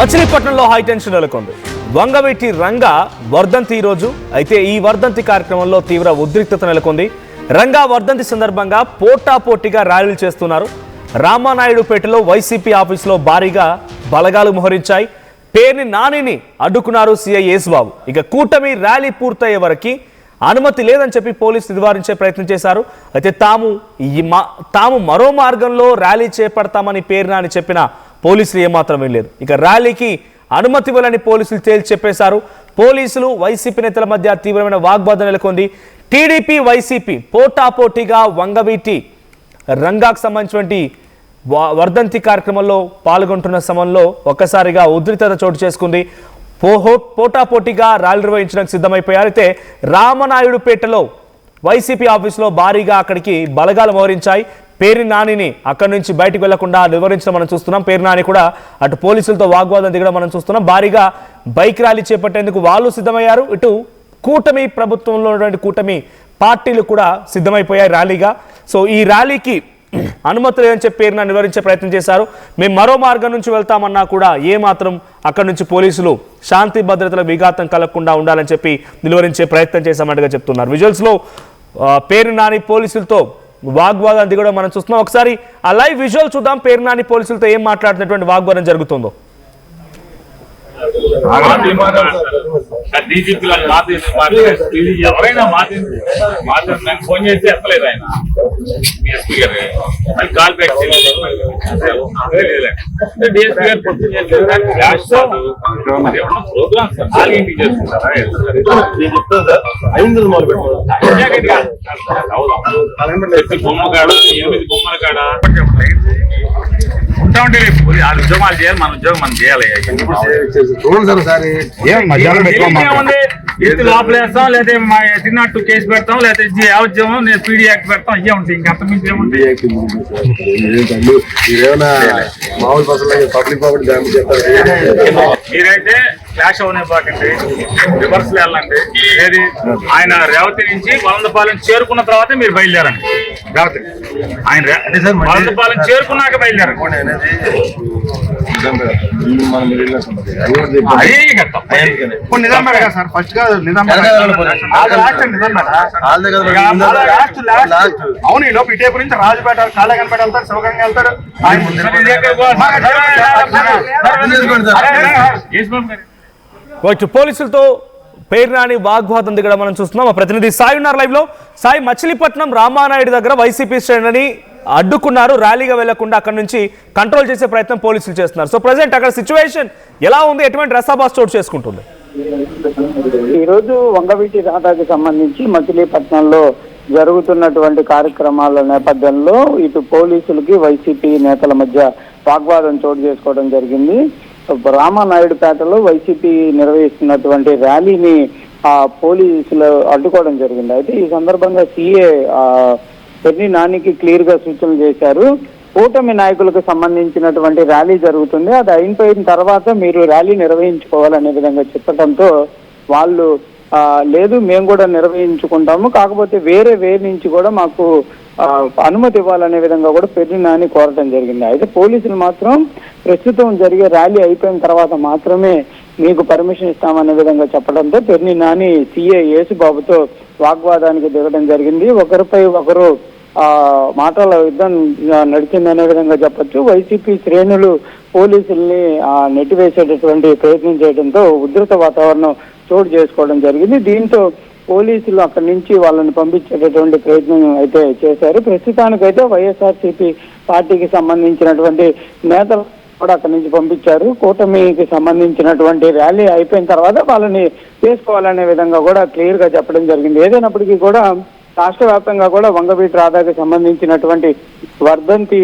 మచిలీపట్నంలో high tension నెలకొంది. వంగవీటి రంగా వర్ధంతి ఈ రోజు. అయితే ఈ వర్ధంతి కార్యక్రమంలో తీవ్ర ఉద్రిక్తత నెలకొంది. రంగా వర్ధంతి సందర్భంగా పోటాపోటీగా ర్యాలీలు చేస్తున్నారు. రామానాయుడుపేటలో వైసీపీ ఆఫీసులో భారీగా బలగాలు మోహరించాయి. పేర్ని నానిని అడ్డుకున్నారు సీఐ యేసుబాబు. ఇక కూటమి ర్యాలీ పూర్తయ్యే వరకు అనుమతి లేదని చెప్పి పోలీసులు నివారించే ప్రయత్నం చేశారు. అయితే తాము మరో మార్గంలో ర్యాలీ చేపడతామని పేర్ని నాని చెప్పిన పోలీసులు ఏమాత్రం వెళ్ళలేదు. ఇక ర్యాలీకి అనుమతి ఇవ్వాలని పోలీసులు తేల్చి చెప్పేశారు. పోలీసులు వైసీపీ నేతల మధ్య తీవ్రమైన వాగ్వాదం నెలకొంది. టీడీపీ వైసీపీ పోటాపోటీగా వంగవీటి రంగాకు సంబంధించినటువంటి వర్ధంతి కార్యక్రమంలో పాల్గొంటున్న సమయంలో ఒక్కసారిగా ఉద్రిక్తత చోటు చేసుకుంది. పోటాపోటీగా ర్యాలీ నిర్వహించడానికి సిద్ధమైపోయారు. అయితే రామనాయుడుపేటలో వైసీపీ ఆఫీసులో భారీగా అక్కడికి బలగాలు మోహరించాయి. పేర్ని నానిని అక్కడి నుంచి బయటకు వెళ్లకుండా నివారించడం మనం చూస్తున్నాం. పేర్ని నాని కూడా అటు పోలీసులతో వాగ్వాదం దిగడం మనం చూస్తున్నాం. భారీగా బైక్ ర్యాలీ చేపట్టేందుకు వాళ్ళు సిద్ధమయ్యారు. ఇటు కూటమి ప్రభుత్వంలో ఉన్నటువంటి కూటమి పార్టీలు కూడా సిద్ధమైపోయాయి ర్యాలీగా. సో ఈ ర్యాలీకి అనుమతి లేదని చెప్పి పేరున నివారించే ప్రయత్నం చేశారు. మేము మరో మార్గం నుంచి వెళ్తామన్నా కూడా ఏమాత్రం అక్కడి నుంచి పోలీసులు శాంతి భద్రతల విఘాతం కలగకుండా ఉండాలని చెప్పి నిలువరించే ప్రయత్నం చేశామన్నట్టుగా చెప్తున్నారు. విజువల్స్లో పేర్ని నాని పోలీసులతో వాగ్వాదం దిగడం మనం చూస్తున్నాం. ఒకసారి ఆ లైవ్ విజువల్ చూద్దాం. పేర్ని నాని పోలీసులతో ఏం మాట్లాడుతున్నటువంటి వాగ్వాదం జరుగుతుందో. ఎవరైనా ఫోన్ చేసి ఎత్తలేదు ఆయన కాల్ బ్యాక్ డిఎస్పీ గారు ప్రోగ్రామ్ సార్ ఇంటికి చేసుకుంటారా బొమ్మ కాడ 8 బొమ్మల కాడ ఉంటా ఉంటే ఆ ఉద్యోగాలు చేయాలి. మన ఉద్యోగం మనం చేయాలి. ఎత్తి లోపలేస్తాం, లేదా తిన్నట్టు కేసు పెడతాం, లేదా యావజ్యం నేను పీడీ యాక్ట్ పెడతాం. అయ్యే ఉంటాయి. ఇంకంత మించి ఏముంటాయి? మీరైతే క్లాష్ అవనే పాకండి, రివర్స్ వెళ్ళండి. ఏది ఆయన రేవతి నుంచి వలందపాలెం చేరుకున్న తర్వాత మీరు బయలుదేరండి. రేవతి ఆయన వలందపాలెం చేరుకున్నాక బయలుదేరండి. అవును, ఈ లోపు ఇటేపు నుంచి రాజుపేట కాళేగనపేట వెళ్తారు, శివగంగా వెళ్తారు. పోలీసులతో పేర్ని నాని వాగ్వాదం దిగడం మనం చూస్తున్నాం. మా ప్రతినిధి సాయి ఉన్నారు లైవ్ లో. సాయి, మచిలీపట్నం రామానాయుడు దగ్గర వైసీపీ శ్రేణిని అడ్డుకున్నారు. ర్యాలీగా వెళ్లకుండా అక్కడ నుంచి కంట్రోల్ చేసే ప్రయత్నం పోలీసులు చేస్తున్నారు. సో ప్రజెంట్ అక్కడ సిచ్యువేషన్ ఎలా ఉంది? ఎటువంటి రసాబాస్ చోటు చేసుకుంటుంది? ఈ రోజు వంగవీటి రాధాకి సంబంధించి మచిలీపట్నంలో జరుగుతున్నటువంటి కార్యక్రమాల నేపథ్యంలో ఇటు పోలీసులకి వైసీపీ నేతల మధ్య వాగ్వాదం చోటు చేసుకోవడం జరిగింది. రామానాయుడుపేటలో వైసీపీ నిర్వహిస్తున్నటువంటి ర్యాలీని పోలీసులు అడ్డుకోవడం జరిగింది. అయితే ఈ సందర్భంగా సీఏ పేర్ని నానికి క్లియర్ గా సూచనలు చేశారు. కూటమి నాయకులకు సంబంధించినటువంటి ర్యాలీ జరుగుతుంది, అది అయిపోయిన తర్వాత మీరు ర్యాలీ నిర్వహించుకోవాలనే విధంగా చెప్పడంతో వాళ్ళు లేదు మేము కూడా నిర్వహించుకుంటాము, కాకపోతే వేరే నుంచి కూడా మాకు అనుమతి ఇవ్వాలనే విధంగా కూడా పేర్ని నాని కోరటం జరిగింది. అయితే పోలీసులు మాత్రం ప్రస్తుతం జరిగే ర్యాలీ అయిపోయిన తర్వాత మాత్రమే మీకు పర్మిషన్ ఇస్తామనే విధంగా చెప్పడంతో పేర్ని నాని సీఐ యేసుబాబుతో వాగ్వాదానికి దిగడం జరిగింది. ఒకరిపై ఒకరు మాటల యుద్ధం నడిచిందనే విధంగా చెప్పొచ్చు. వైసీపీ శ్రేణులు పోలీసుల్ని నెట్టివేసేటటువంటి ప్రయత్నం చేయడంతో ఉధృత వాతావరణం చోటు చేసుకోవడం జరిగింది. దీంతో పోలీసులు అక్కడి నుంచి వాళ్ళని పంపించేటటువంటి ప్రయత్నం అయితే చేశారు. ప్రస్తుతానికైతే వైఎస్ఆర్సీపీ పార్టీకి సంబంధించినటువంటి నేతలు కూడా అక్కడి నుంచి పంపించారు. కూటమికి సంబంధించినటువంటి ర్యాలీ అయిపోయిన తర్వాత వాళ్ళని చేసుకోవాలనే విధంగా కూడా క్లియర్ గా చెప్పడం జరిగింది. ఏదైనప్పటికీ కూడా రాష్ట్ర వ్యాప్తంగా కూడా వంగవీటి రాధాకి సంబంధించినటువంటి వర్ధంతి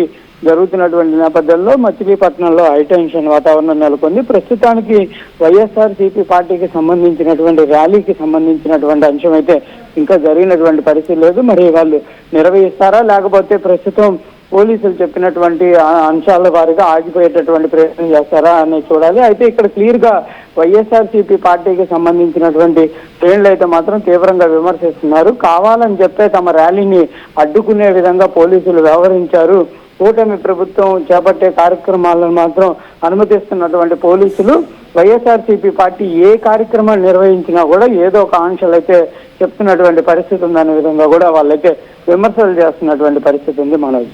జరుగుతున్నటువంటి నేపథ్యంలో మచిలీపట్నంలో హైటెన్షన్ వాతావరణం నెలకొంది. ప్రస్తుతానికి వైఎస్ఆర్సీపీ పార్టీకి సంబంధించినటువంటి ర్యాలీకి సంబంధించినటువంటి అంశం అయితే ఇంకా జరిగినటువంటి పరిస్థితి లేదు. మరి వాళ్ళు నిర్వహిస్తారా లేకపోతే ప్రస్తుతం పోలీసులు చెప్పినటువంటి అంశాల వారిగా ఆగిపోయేటటువంటి ప్రయత్నం చేస్తారా అని చూడాలి. అయితే ఇక్కడ క్లియర్ గా వైఎస్ఆర్సీపీ పార్టీకి సంబంధించినటువంటి శ్రేణులు అయితే మాత్రం తీవ్రంగా విమర్శిస్తున్నారు. కావాలని చెప్పే తమ ర్యాలీని అడ్డుకునే విధంగా పోలీసులు వ్యవహరించారు, కూటమి ప్రభుత్వం చేపట్టే కార్యక్రమాలను మాత్రం అనుమతిస్తున్నటువంటి పోలీసులు వైఎస్ఆర్సీపీ పార్టీ ఏ కార్యక్రమాలు నిర్వహించినా కూడా ఏదో ఒక ఆంక్షలు అయితే చెప్తున్నటువంటి పరిస్థితి ఉందనే విధంగా కూడా వాళ్ళైతే విమర్శలు చేస్తున్నటువంటి పరిస్థితి ఉంది మనోజ్.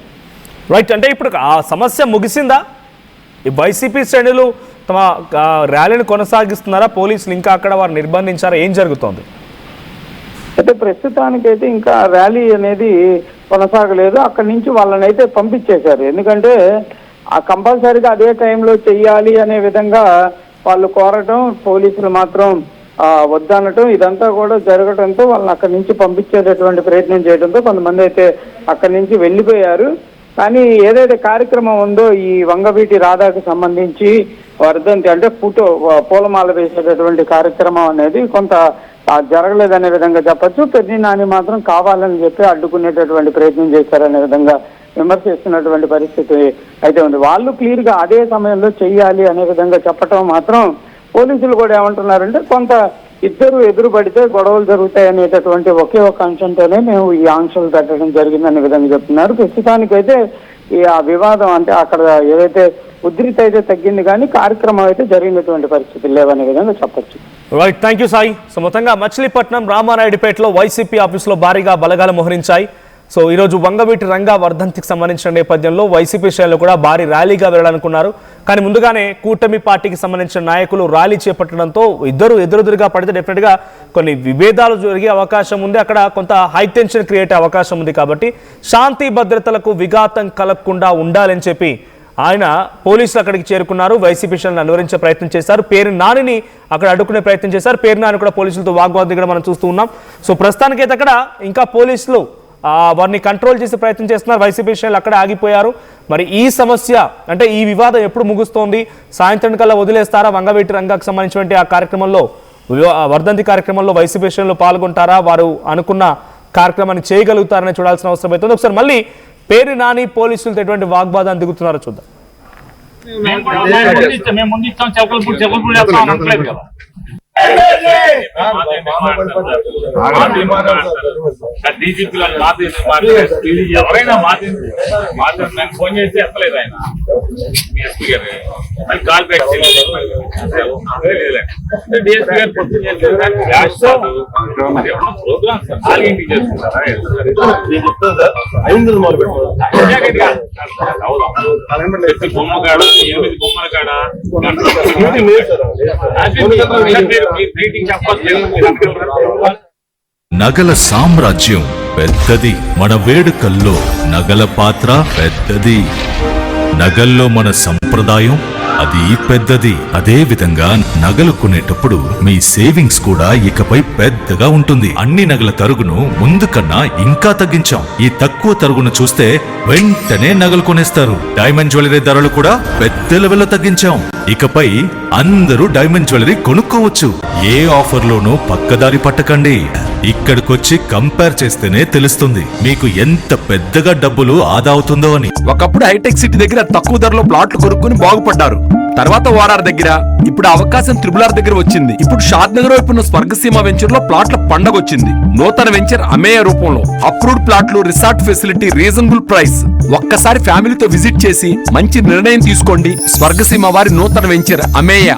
రైట్, అంటే ఇప్పుడు ఆ సమస్య ముగిసిందా? ఈ వైసీపీ శ్రేణులు తమ ర్యాలీని కొనసాగిస్తున్నారా? పోలీసులు ఇంకా అక్కడ వారు నిర్బంధించారా? ఏం జరుగుతోంది? అయితే ప్రస్తుతానికైతే ఇంకా ర్యాలీ అనేది కొనసాగలేదు. అక్కడి నుంచి వాళ్ళని అయితే పంపించేశారు. ఎందుకంటే ఆ కంపల్సరీగా అదే టైంలో చెయ్యాలి అనే విధంగా వాళ్ళు కోరటం, పోలీసులు మాత్రం వద్దనటం, ఇదంతా కూడా జరగడంతో వాళ్ళని అక్కడి నుంచి పంపించేటటువంటి ప్రయత్నం చేయడంతో కొంతమంది అయితే అక్కడి నుంచి వెళ్ళిపోయారు. కానీ ఏదైతే కార్యక్రమం ఉందో ఈ వంగవీటి రాధాకి సంబంధించి వర్ధంతి అంటే పూలమాల వేసేటటువంటి కార్యక్రమం అనేది కొంత జరగలేదనే విధంగా చెప్పచ్చు. పెద్ద నాని మాత్రం కావాలని చెప్పి అడ్డుకునేటటువంటి ప్రయత్నం చేశారనే విధంగా విమర్శిస్తున్నటువంటి పరిస్థితి అయితే ఉంది. వాళ్ళు క్లియర్గా అదే సమయంలో చెయ్యాలి అనే విధంగా చెప్పటం మాత్రం పోలీసులు కూడా ఏమంటున్నారంటే కొంత ఇద్దరు ఎదురు పడితే గొడవలు జరుగుతాయి అనేటటువంటి ఒకే ఒక అంశంతోనే మేము ఈ ఆంక్షలు పెట్టడం జరిగిందనే విధంగా చెప్తున్నారు. ప్రస్తుతానికైతే ఈ ఆ వివాదం అంటే అక్కడ ఏదైతే ఉధృతి అయితే తగ్గింది కానీ కార్యక్రమం అయితే జరిగినటువంటి పరిస్థితులు లేవనే విధంగా చెప్పచ్చు. Right, thank you Sai. So మొత్తంగా మచిలీపట్నం రామానాయుడుపేటలో వైసీపీ ఆఫీసులో భారీగా బలగాలు మోహరించాయి. సో ఈరోజు వంగవీటి రంగా వర్ధంతికి సంబంధించిన నేపథ్యంలో వైసీపీ శ్రేణులు కూడా భారీ ర్యాలీగా వెళ్ళాలనుకున్నారు. కానీ ముందుగానే కూటమి పార్టీకి సంబంధించిన నాయకులు ర్యాలీ చేపట్టడంతో ఇద్దరు ఎదురెదురుగా పడితే డెఫినెట్గా కొన్ని విభేదాలు జరిగే అవకాశం ఉంది. అక్కడ కొంత హై టెన్షన్ క్రియేట్ అయ్యే అవకాశం ఉంది. కాబట్టి శాంతి భద్రతలకు విఘాతం కలగకుండా ఉండాలని చెప్పి ఆయన పోలీసులు అక్కడికి చేరుకున్నారు. వైసీపీ శ్రేణులను అనువరించే ప్రయత్నం చేశారు. పేరు నానిని అక్కడ అడ్డుకునే ప్రయత్నం చేశారు. పేరు నాని కూడా పోలీసులతో వాగ్వాదం కూడా మనం చూస్తూ ఉన్నాం. సో ప్రస్తుతానికైతే అక్కడ ఇంకా పోలీసులు వారిని కంట్రోల్ చేసే ప్రయత్నం చేస్తున్నారు. వైసీపీ శ్రేణులు అక్కడ ఆగిపోయారు. మరి ఈ సమస్య అంటే ఈ వివాదం ఎప్పుడు ముగుస్తోంది? సాయంత్రం కల్లా వదిలేస్తారా? వంగవీటి రంగాకు సంబంధించినటువంటి ఆ కార్యక్రమంలో వర్ధంతి కార్యక్రమంలో వైసీపీ శ్రేణులు పాల్గొంటారా? వారు అనుకున్న కార్యక్రమాన్ని చేయగలుగుతారని చూడాల్సిన అవసరం అవుతుంది. ఒకసారి మళ్ళీ పేరు నాని పోలీసులతో ఎటువంటి వాగ్వాదాన్ని దిగుతున్నారో చూద్దాం. మేము ముందు ఇచ్చాం, చెక్కలపూడి వేస్తాం అనట్లేదు కదా. ఎవరైనా ఫోన్ చేసి ఎత్తలేదు ఆయన డిఎస్పీ గారు. మళ్ళీ కాల్ బ్యాక్ డిఎస్పీ గారు ప్రోగ్రామ్ సార్ 4 చేస్తున్నారా? బొమ్మగాడ 8 బొమ్మల కాడ నగల సామ్రాజ్యం పెద్దది, మన వేడుకల్లో నగల పాత్ర పెద్దది. నగల్లో మన సంప్రదాయం అది పెద్దది. అదే విధంగా నగలు కొనేటప్పుడు మీ సేవింగ్స్ కూడా ఇకపై పెద్దగా ఉంటుంది. అన్ని నగల తరుగును ముందు కన్నా ఇంకా తగ్గించాం. ఈ తక్కువ తరుగును చూస్తే వెంటనే నగలు కొనేస్తారు. డైమండ్ జ్యువెలరీ ధరలు కూడా పెద్ద లెవెల్లో తగ్గించాం. ఇకపై అందరూ డైమండ్ జ్యువెలరీ కొనుక్కోవచ్చు. ఏ ఆఫర్లోనూ పక్కదారి పట్టకండి. ఇక్కడికొచ్చి కంపేర్ చేస్తేనే తెలుస్తుంది మీకు ఎంత పెద్దగా డబ్బులు ఆదా అవుతుందో అని. ఒకప్పుడు హైటెక్ సిటీ దగ్గర తక్కువ ధరలో ప్లాట్లు కొనుక్కుని బాగుపడ్డారు. తర్వాత ఓఆర్ఆర్ దగ్గర, ఇప్పుడు అవకాశం త్రిబుల్ ఆర్ దగ్గర వచ్చింది. ఇప్పుడు షాద్ నగర్ వైపు ఉన్న స్వర్గసీమ వెంచర్ లో ప్లాట్ల పండగ వచ్చింది. నూతన వెంచర్ అమేయ రూపంలో అప్రూవ్డ్ ప్లాట్లు, రిసార్ట్ ఫెసిలిటీ, రీజనబుల్ ప్రైస్. ఒక్కసారి ఫ్యామిలీతో విజిట్ చేసి మంచి నిర్ణయం తీసుకోండి. స్వర్గసీమ వారి నూతన వెంచర్ అమేయ.